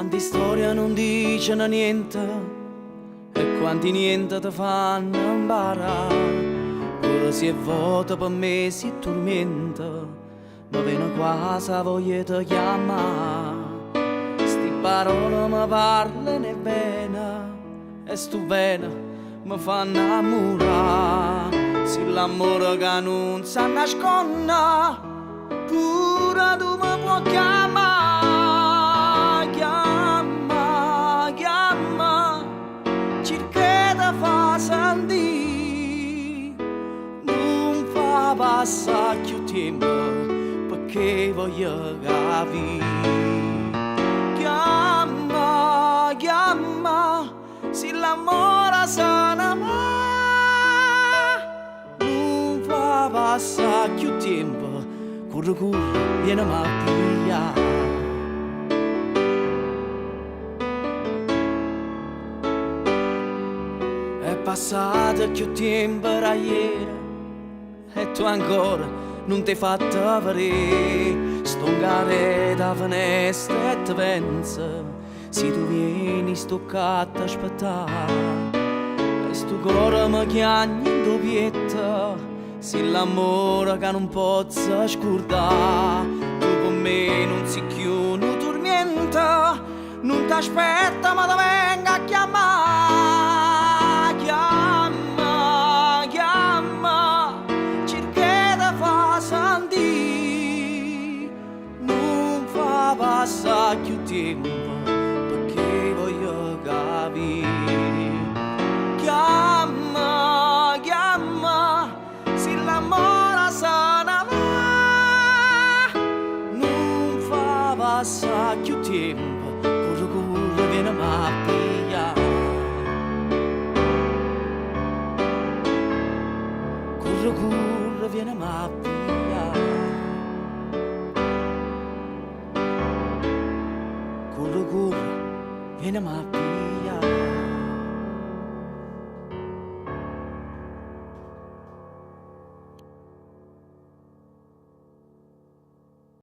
Quanti storie non dicono niente e quanti niente ti fanno imparare. Ora si è vuoto per me, si tormenta, ma viene quasi a voglia di chiamare. Sti parole mi parlano bene e sto bene mi fanno innamorare. Se l'amore che non sa nasconde, pure tu mi puoi chiamare, chiama, chiama, cerca di far sentire, non fa passare più tempo perché voglio capire. Chiama, chiama, se l'amore se ne va, non fa passare più tempo. Corre, corre, vieni a pigliare. È passato più tempo da ieri e tu ancora non ti hai fatto vedere. Stongare da finestra e ti pensa, se tu vieni stoccato a aspettare. E sto cuore mi chiagna in doppietta, se l'amore che non posso scordare. Tu con me non si più, non tormenta, non ti aspetta ma ti venga a chiamare. Chiama, chiama, cerca di far sentire, non fa passare più tempo perché voglio capire. Chiama, chiama, se l'amore se ne va, non fa passare più tempo. Corre, corre, vieni a pigliare. Corre, corre, vieni a pigliare. Corre, corre, vieni a pigliare.